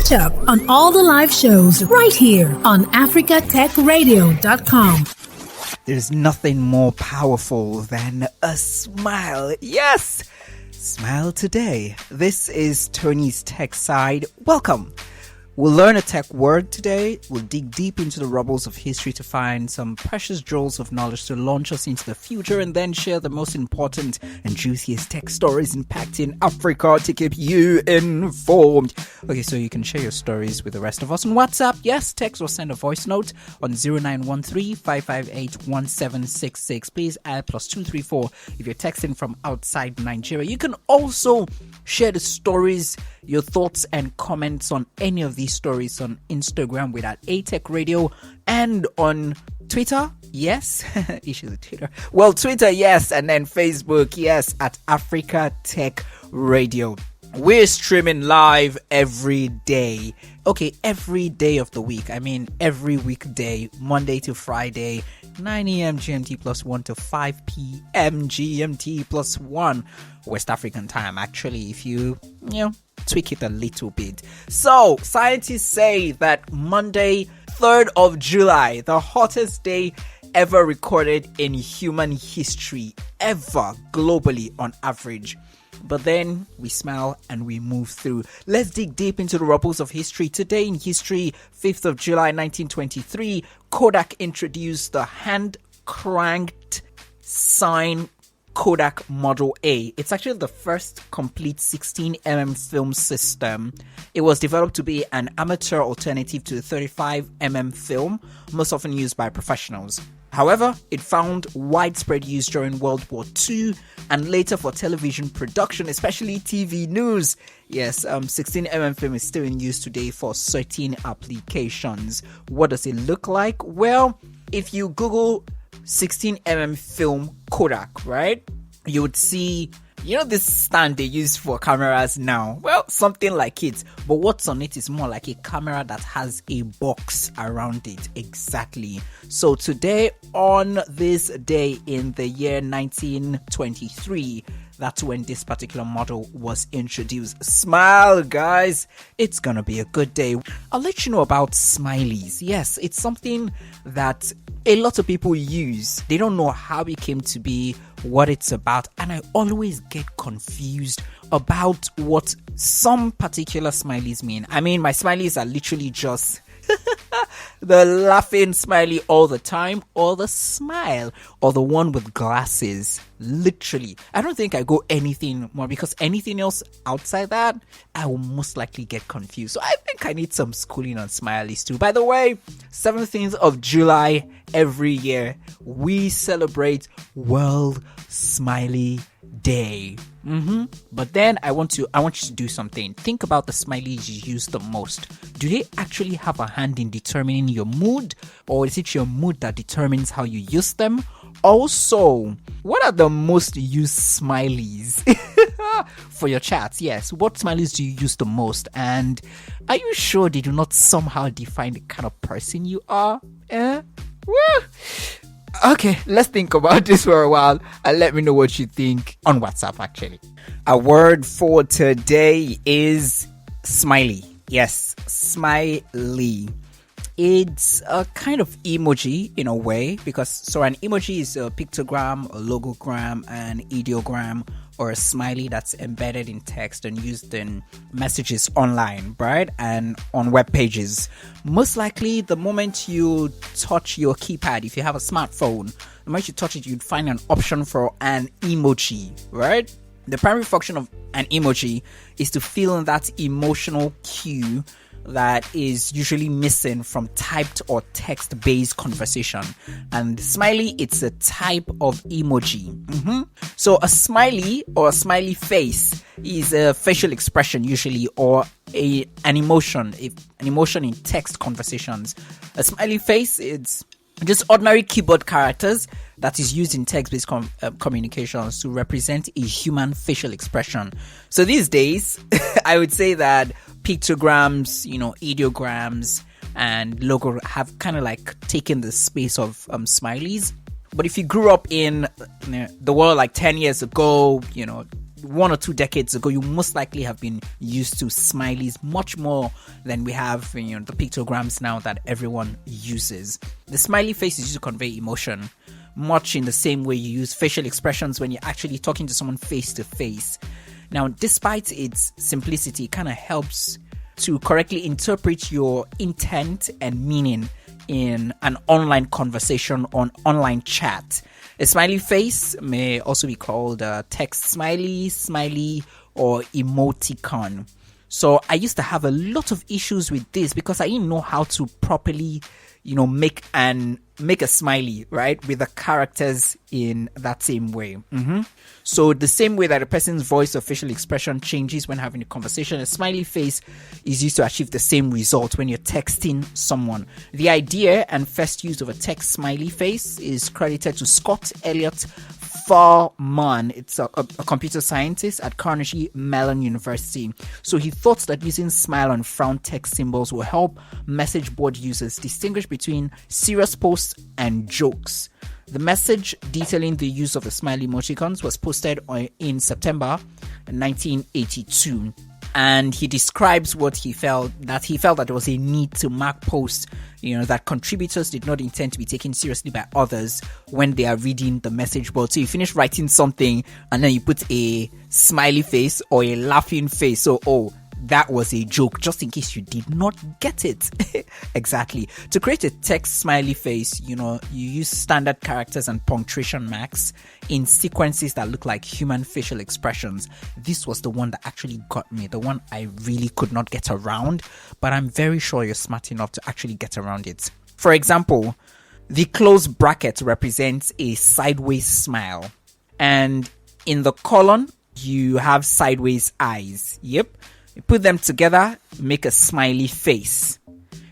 Catch up on all the live shows right here on africatechradio.com. There's nothing more powerful than a smile. Yes! Smile today. This is Tony's Tech Side. Welcome. We'll learn a tech word today. We'll dig deep into the rubbles of history to find some precious jewels of knowledge to launch us into the future, and then share the most important and juiciest tech stories impacting Africa to keep you informed. Okay, so you can share your stories with the rest of us on WhatsApp. Yes, text or send a voice note on 0913-558-1766. Please add +234 if you're texting from outside Nigeria. You can also share the stories, your thoughts and comments on any of these stories on Instagram with @ATechRadio and on Twitter, yes, issues with Twitter. Well, Twitter, yes, and then Facebook, yes, @Africa Tech Radio. We're streaming live every day. Okay, every day of the week. I mean, every weekday, Monday to Friday, 9 a.m. GMT +1 to 5 p.m. GMT +1 West African time. Actually, if you tweak it a little bit. So, scientists say that Monday, 3rd of July, the hottest day ever recorded in human history, ever globally on average. But then we smile and we move through. Let's dig deep into the rubbles of history. Today in history, 5th of July 1923, Kodak introduced the hand-cranked sign Kodak Model A. It's actually the first complete 16mm film system. It was developed to be an amateur alternative to the 35mm film, most often used by professionals. However, it found widespread use during World War II and later for television production, especially TV news. Yes, 16mm film is still in use today for certain applications. What does it look like? Well, if you Google 16mm film Kodak, right, you would see, this stand they use for cameras now. Well, something like it, but what's on it is more like a camera that has a box around it. Exactly. So today, on this day in the year 1923, that's when this particular model was introduced. Smile, guys. It's gonna be a good day. I'll let you know about Smileys. Yes, it's something that a lot of people use. They don't know how it came to be, what it's about, and I always get confused about what some particular smileys mean. I mean, my smileys are literally just the laughing smiley all the time, or the smile, or the one with glasses. Literally, I don't think I go anything more, because anything else outside that, I will most likely get confused. So I think I need some schooling on smileys too. By the way, 17th of July every year, we celebrate World Smiley Day. But then I want you to do something. Think about the smileys you use the most. Do they actually have a hand in determining your mood, or is it your mood that determines how you use them? Also, what are the most used smileys for your chats? Yes, what smileys do you use the most? And are you sure they do not somehow define the kind of person you are? Okay, let's think about this for a while and let me know what you think on WhatsApp, actually. Our word for today is smiley. Yes, smiley. It's a kind of emoji in a way, because an emoji is a pictogram, a logogram, an ideogram, or a smiley that's embedded in text and used in messages online, right? And on web pages. Most likely, the moment you touch your keypad, if you have a smartphone, the moment you touch it, you'd find an option for an emoji, right? The primary function of an emoji is to fill in that emotional cue that is usually missing from typed or text-based conversation. And smiley, it's a type of emoji. So a smiley or a smiley face is a facial expression usually, or an emotion in text conversations. A smiley face, it's just ordinary keyboard characters that is used in text-based communications to represent a human facial expression. So these days, I would say that pictograms, ideograms, and logo have kind of like taken the space of smileys. But if you grew up in the world like 10 years ago, 1 or 2 decades ago, you most likely have been used to smileys much more than we have, the pictograms now that everyone uses. The smiley face is used to convey emotion, much in the same way you use facial expressions when you're actually talking to someone face to face. Now, despite its simplicity, it kind of helps to correctly interpret your intent and meaning in an online conversation or online chat. A smiley face may also be called a text smiley, or emoticon. So I used to have a lot of issues with this because I didn't know how to properly, make a smiley, right, with the characters in that same way. So the same way that a person's voice or facial expression changes when having a conversation, a smiley face is used to achieve the same result when you're texting someone. The idea and first use of a text smiley face is credited to Scott Elliott Farman. It's a computer scientist at Carnegie Mellon University. So he thought that using smile and frown text symbols will help message board users distinguish between serious posts and jokes. The message detailing the use of the smiley emoticons was posted in September 1982. And he describes what he felt that there was a need to mark posts, that contributors did not intend to be taken seriously by others when they are reading the message board. So you finish writing something and then you put a smiley face or a laughing face. So, that was a joke, just in case you did not get it. Exactly. To create a text smiley face, you use standard characters and punctuation marks in sequences that look like human facial expressions. This was the one that actually got me, the one I really could not get around, but I'm very sure you're smart enough to actually get around it. For example, the closed bracket represents a sideways smile, and in the colon, you have sideways eyes. Yep. You put them together, make a smiley face.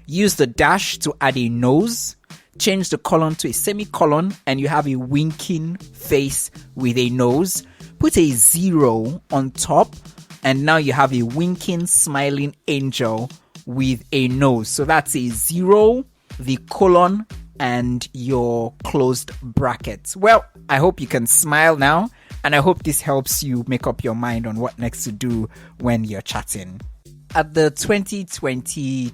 Use the dash to add a nose. Change the colon to a semicolon and you have a winking face with a nose. Put a 0 on top and now you have a winking, smiling angel with a nose. So that's a 0, the colon, and your closed brackets. Well, I hope you can smile now. And I hope this helps you make up your mind on what next to do when you're chatting. At the 2022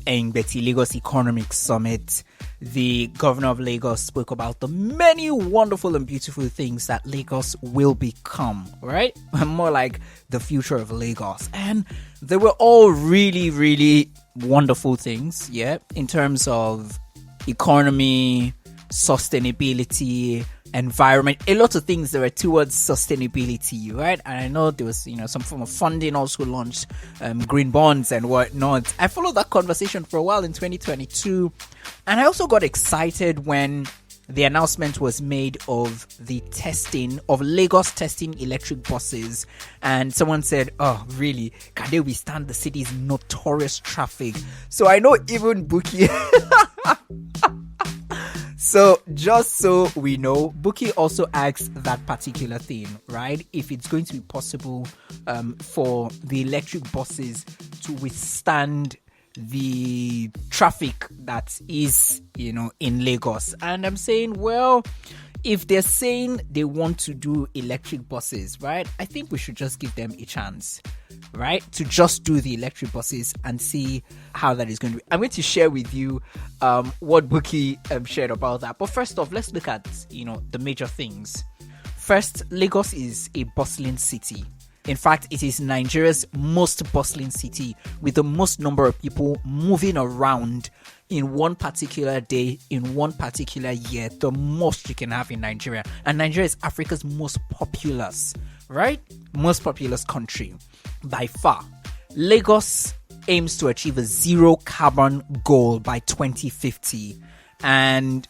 Engbeti Lagos Economic Summit, the governor of Lagos spoke about the many wonderful and beautiful things that Lagos will become, right? More like the future of Lagos. And they were all really, really wonderful things, yeah, in terms of economy, sustainability, environment, a lot of things that were towards sustainability, right? And I know there was, some form of funding also launched, green bonds and whatnot. I followed that conversation for a while in 2022, and I also got excited when the announcement was made of the testing of Lagos testing electric buses, and someone said, "Oh, really? Can they withstand the city's notorious traffic?" So I know even Buki. So just so we know, Buki also asks that particular thing, right? If it's going to be possible for the electric buses to withstand the traffic that is, in Lagos. And I'm saying, well, if they're saying they want to do electric buses, right? I think we should just give them a chance, right? To just do the electric buses and see how that is going to be. I'm going to share with you what Buki shared about that. But first off, let's look at, the major things. First, Lagos is a bustling city. In fact, it is Nigeria's most bustling city with the most number of people moving around in one particular day, in one particular year, the most you can have in Nigeria. And Nigeria is Africa's most populous, right? Most populous country by far. Lagos aims to achieve a zero carbon goal by 2050. And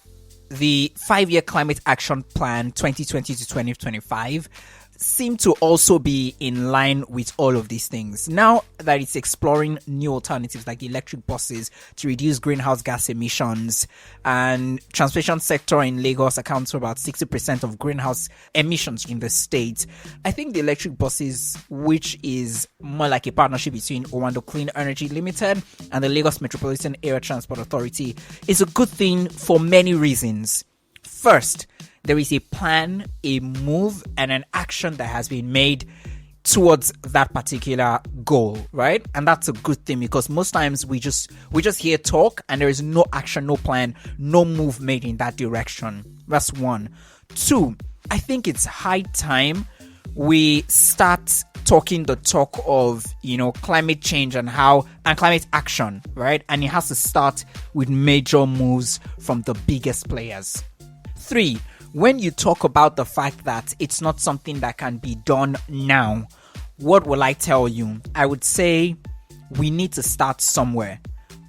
the 5-year climate action plan 2020 to 2025 seem to also be in line with all of these things. Now that it's exploring new alternatives like electric buses to reduce greenhouse gas emissions, and transportation sector in Lagos accounts for about 60% of greenhouse emissions in the state. I think the electric buses, which is more like a partnership between Owando Clean Energy Limited and the Lagos Metropolitan Area Transport Authority, is a good thing for many reasons. First, there is a plan, a move, and an action that has been made towards that particular goal, right? And that's a good thing, because most times we just hear talk and there is no action, no plan, no move made in that direction. That's one. Two, I think it's high time we start talking the talk of, climate change and climate action, right? And it has to start with major moves from the biggest players. Three, when you talk about the fact that it's not something that can be done now, what will I tell you? I would say we need to start somewhere.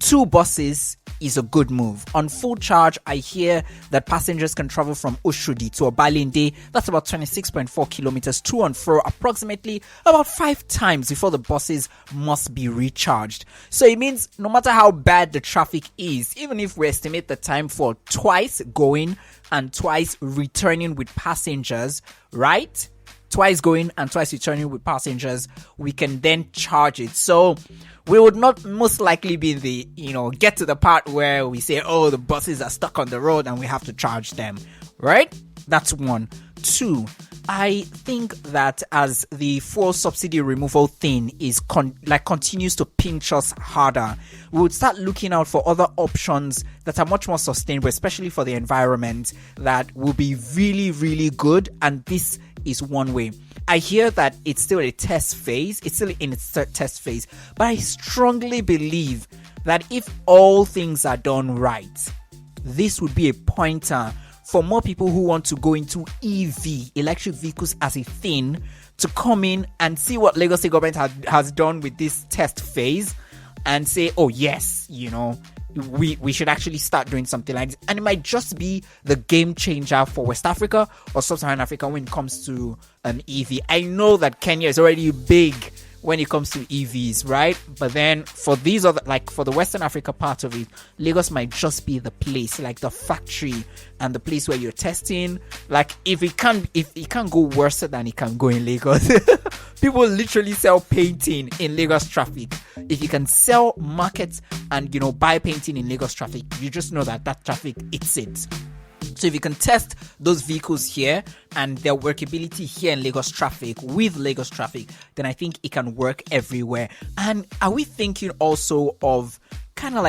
2 buses is a good move. On full charge, I hear that passengers can travel from Oshodi to Obalende. That's about 26.4 kilometers to and fro, approximately about 5 times before the buses must be recharged. So it means no matter how bad the traffic is, even if we estimate the time for twice going and twice returning with passengers, right? Twice going and twice returning with passengers, we can then charge it. So we would not most likely be in the, get to the part where we say, oh, the buses are stuck on the road and we have to charge them, right? That's 1. 2, I think that as the fuel subsidy removal thing is continues to pinch us harder, we would start looking out for other options that are much more sustainable, especially for the environment, that will be really, really good. And this is one way. I hear that it's still a test phase. It's still in its test phase. But I strongly believe that if all things are done right, this would be a pointer for more people who want to go into EV, electric vehicles as a thing, to come in and see what Lagos State government has done with this test phase and say, oh yes, we should actually start doing something like this. And it might just be the game changer for West Africa or Sub-Saharan Africa when it comes to an EV. I know that Kenya is already big when it comes to EVs, right? But then for these other, for the Western Africa part of it, Lagos might just be the place, like the factory and the place where you're testing. If it can't go worse than it can go in Lagos. People literally sell painting in Lagos traffic. If you can sell, market, and buy painting in Lagos traffic, you just know that traffic eats it. So if you can test those vehicles here and their workability here in Lagos traffic with Lagos traffic, then I think it can work everywhere. And are we thinking also of kind of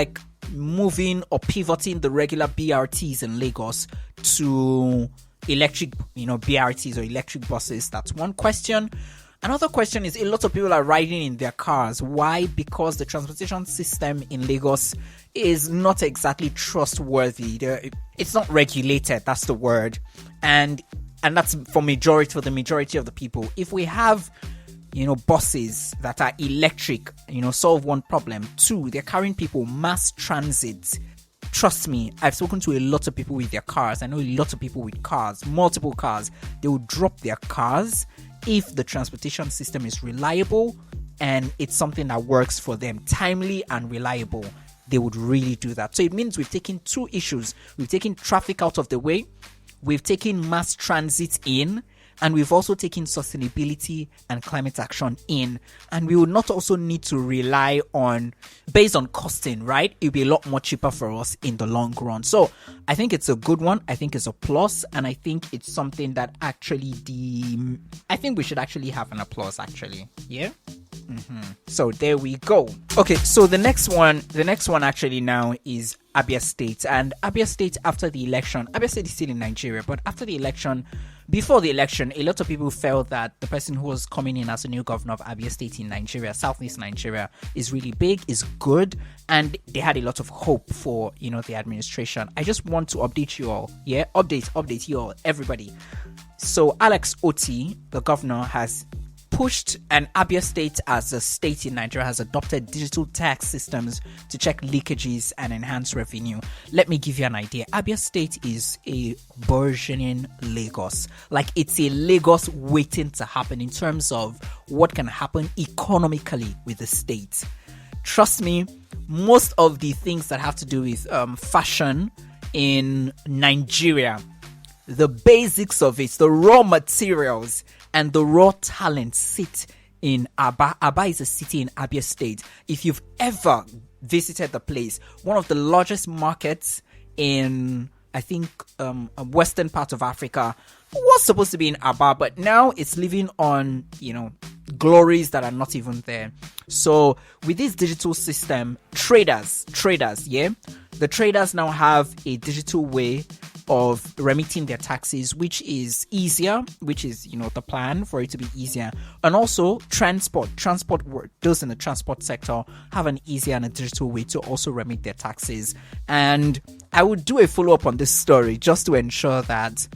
moving or pivoting the regular BRTs in Lagos to electric, BRTs or electric buses? That's one question. Another question is, a lot of people are riding in their cars. Why? Because the transportation system in Lagos is not exactly trustworthy. It's not regulated, that's the word. And that's for the majority of the people. If we have, buses that are electric, solve one problem. 2, they're carrying people, mass transit. Trust me, I've spoken to a lot of people with their cars. I know a lot of people with cars, multiple cars. They will drop their cars if the transportation system is reliable and it's something that works for them, timely and reliable. They would really do that. So it means we've taken 2 issues. We've taken traffic out of the way, we've taken mass transit in, and we've also taken sustainability and climate action in. And we would not also need to rely on, based on costing, right? It'll be a lot more cheaper for us in the long run. So I think it's a good one. I think it's a plus. And I think it's something that actually I think we should actually have an applause, actually. Yeah? So there we go. Okay, so the next one actually now is Ábíá State. And Ábíá State, after the election, Ábíá State is still in Nigeria, but after the election, before the election, a lot of people felt that the person who was coming in as a new governor of Ábíá State in Nigeria, Southeast Nigeria, is really big, is good, and they had a lot of hope for, the administration. I just want to update you all. Yeah, update you all, everybody. So Alex Otti, the governor, has pushed, and Ábíá State as a state in Nigeria has adopted digital tax systems to check leakages and enhance revenue. Let me give you an idea. Ábíá State is a burgeoning Lagos. It's a Lagos waiting to happen in terms of what can happen economically with the state. Trust me, most of the things that have to do with fashion in Nigeria, the basics of it, the raw materials and the raw talent sit in Aba. Aba is a city in Ábíá State. If you've ever visited the place, one of the largest markets in I think, a western part of Africa, was supposed to be in Ábíá, but now it's living on, glories that are not even there. So with this digital system, traders, the traders now have a digital way of remitting their taxes, which is easier, which is, the plan for it to be easier. And also transport work, those in the transport sector have an easier and a digital way to also remit their taxes. And I would do a follow-up on this story just to ensure that,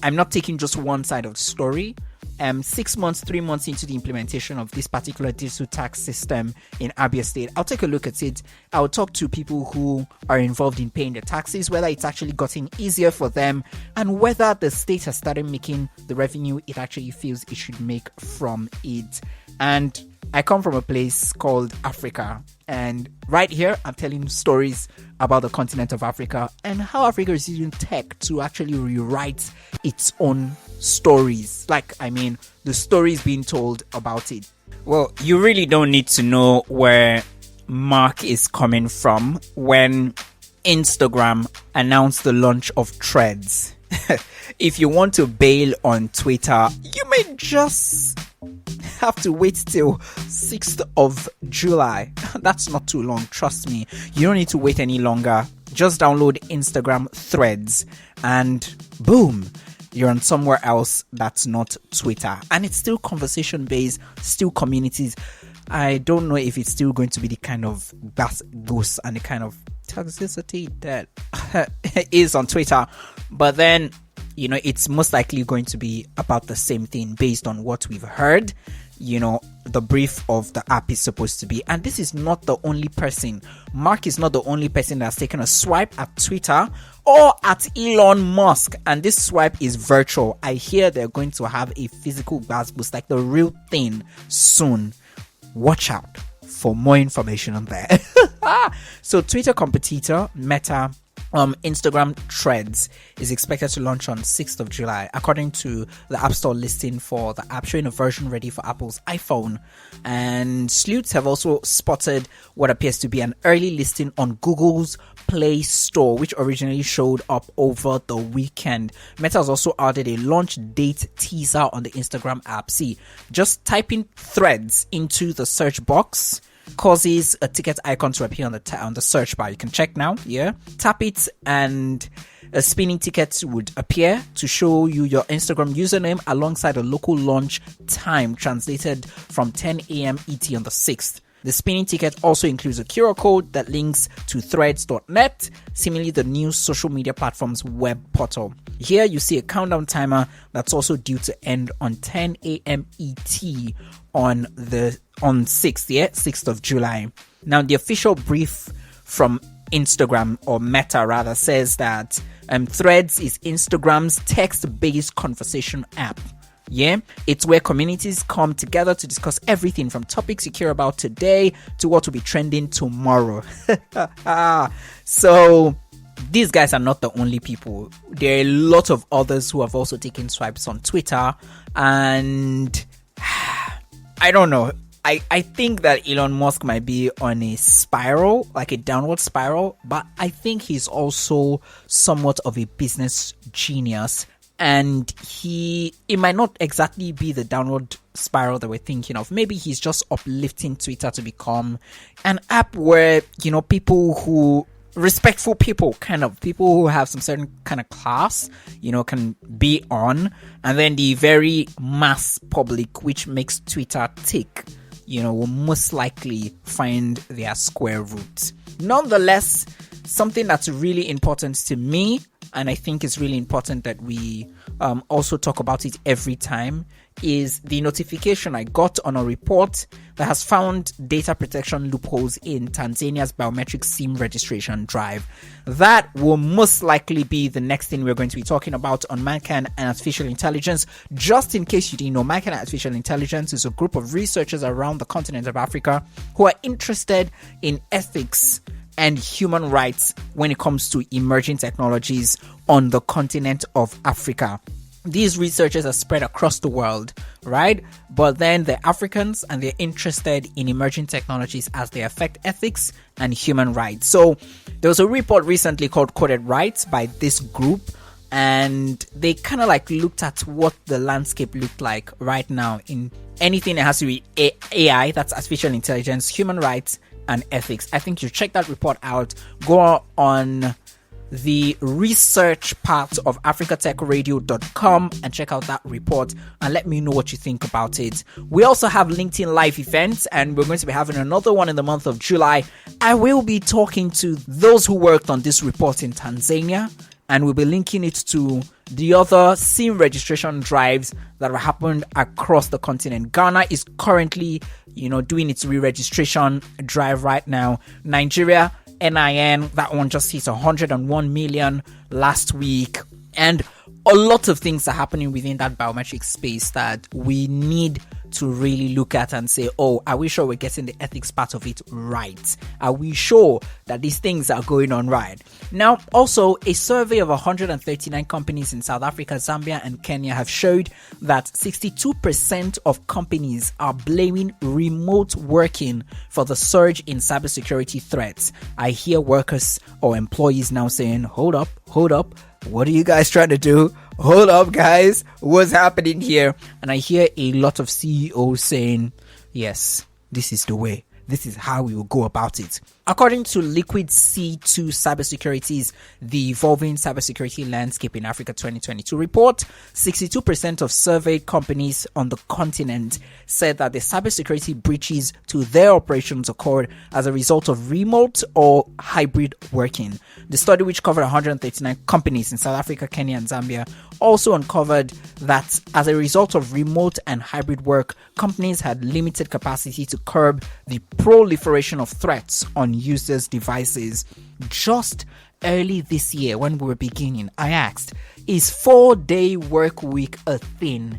I'm not taking just one side of the story. 6 months, 3 months into the implementation of this particular digital tax system in Ábíá State, I'll take a look at it. I'll talk to people who are involved in paying their taxes, whether it's actually gotten easier for them, and whether the state has started making the revenue it actually feels it should make from it. And I come from a place called Africa, and right here I'm telling stories about the continent of Africa and how Africa is using tech to actually rewrite its own stories. The stories being told about it. Well, you really don't need to know where Mark is coming from when Instagram announced the launch of Threads. If you want to bail on Twitter, you may just have to wait till 6th of July. That's not too long, trust me. You don't need to wait any longer. Just download Instagram Threads and boom, you're on somewhere else that's not Twitter. And it's still conversation based, still communities. I don't know if it's still going to be the kind of goose and the kind of toxicity that is on Twitter. But then, it's most likely going to be about the same thing based on what we've heard. The brief of the app is supposed to be. And this is not the only person. Mark is not the only person that's taken a swipe at Twitter or at Elon Musk. And this swipe is virtual. I hear they're going to have a physical gas boost, like the real thing, soon. Watch out for more information on that. So Twitter competitor Meta, Instagram Threads is expected to launch on 6th of July, according to the App Store listing for the app, showing a version ready for Apple's iPhone. And sleuths have also spotted what appears to be an early listing on Google's Play Store, which originally showed up over the weekend. Meta has also added a launch date teaser on the Instagram app. See, just typing Threads into the search box causes a ticket icon to appear on the search bar. You can check now. Tap it and a spinning ticket would appear to show you your Instagram username alongside a local launch time translated from 10 a.m. ET on the 6th. The spinning ticket also includes a QR code that links to threads.net, similarly the new social media platform's web portal. Here you see a countdown timer that's also due to end on 10 a.m. ET on 6th of July. Now, the official brief from Instagram, or Meta rather, says that Threads is Instagram's text-based conversation app. It's where communities come together to discuss everything from topics you care about today to what will be trending tomorrow. So these guys are not the only people. There are a lot of others who have also taken swipes on Twitter, and I don't know. I think that Elon Musk might be on a spiral, like a downward spiral, but I think he's also somewhat of a business genius. And it might not exactly be the downward spiral that we're thinking of. Maybe he's just uplifting Twitter to become an app where, respectful people, people who have some certain kind of class, can be on. And then the very mass public, which makes Twitter tick, will most likely find their square root. Nonetheless, something that's really important to me, and I think it's really important that we also talk about it every time, is the notification I got on a report that has found data protection loopholes in Tanzania's biometric SIM registration drive. That will most likely be the next thing we're going to be talking about on Mankind and Artificial Intelligence. Just in case you didn't know, Mankind and Artificial Intelligence is a group of researchers around the continent of Africa who are interested in ethics and human rights when it comes to emerging technologies on the continent of Africa. These researchers are spread across the world, right? But then they're Africans and they're interested in emerging technologies as they affect ethics and human rights. So there was a report recently called Coded Rights by this group, and they kind of like looked at what the landscape looked like right now in anything that has to be AI, that's artificial intelligence, human rights, and ethics. I think you check that report out. Go on the research part of africatechradio.com and check out that report and let me know what you think about it. We also have LinkedIn live events, and we're going to be having another one in the month of July. I will be talking to those who worked on this report in Tanzania, and we'll be linking it to the other SIM registration drives that have happened across the continent. Ghana is currently, doing its re-registration drive right now. Nigeria, NIN, that one just hit 101 million last week. And a lot of things are happening within that biometric space that we need to really look at and say, oh, are we sure we're getting the ethics part of it right? Are we sure that these things are going on right? Now, also, a survey of 139 companies in South Africa, Zambia, and Kenya have showed that 62% of companies are blaming remote working for the surge in cybersecurity threats. I hear workers or employees now saying, hold up, what are you guys trying to do? Hold up, guys, what's happening here? And I hear a lot of CEOs saying, yes, this is the way. This is how we will go about it. According to Liquid C2 Cybersecurity's The Evolving Cybersecurity Landscape in Africa 2022 report, 62% of surveyed companies on the continent said that the cybersecurity breaches to their operations occurred as a result of remote or hybrid working. The study, which covered 139 companies in South Africa, Kenya, and Zambia, also uncovered that as a result of remote and hybrid work, companies had limited capacity to curb the proliferation of threats on users' devices. Just early this year, when we were beginning, I asked, is 4-day work week a thing?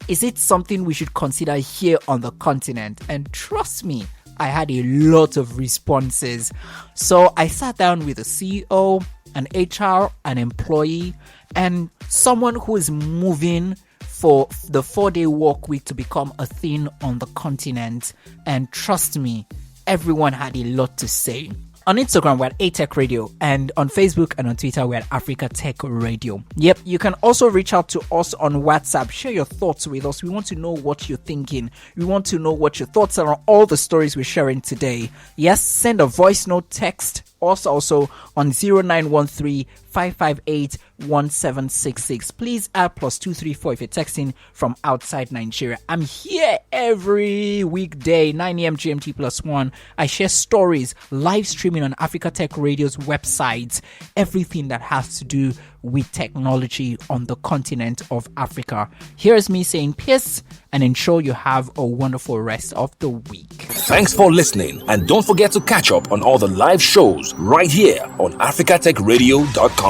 Is it something we should consider here on the continent? And trust me, I had a lot of responses. So I sat down with a CEO, an HR, an employee, and someone who is moving for the 4-day work week to become a thing on the continent. And trust me, everyone had a lot to say. On Instagram, we're at ATech Radio, and on Facebook and on Twitter, we're at Africa Tech Radio. Yep, you can also reach out to us on WhatsApp. Share your thoughts with us. We want to know what you're thinking. We want to know what your thoughts are on all the stories we're sharing today. Yes, send a voice note, text, also on 0913 558 1766. Please add +234 if you're texting from outside Nigeria. I'm here every weekday, 9 a.m. GMT +1. I share stories, live streaming on Africa Tech Radio's website, everything that has to do with technology on the continent of Africa. Here's me saying peace and ensure you have a wonderful rest of the week. Thanks for listening, and don't forget to catch up on all the live shows right here on africatechradio.com.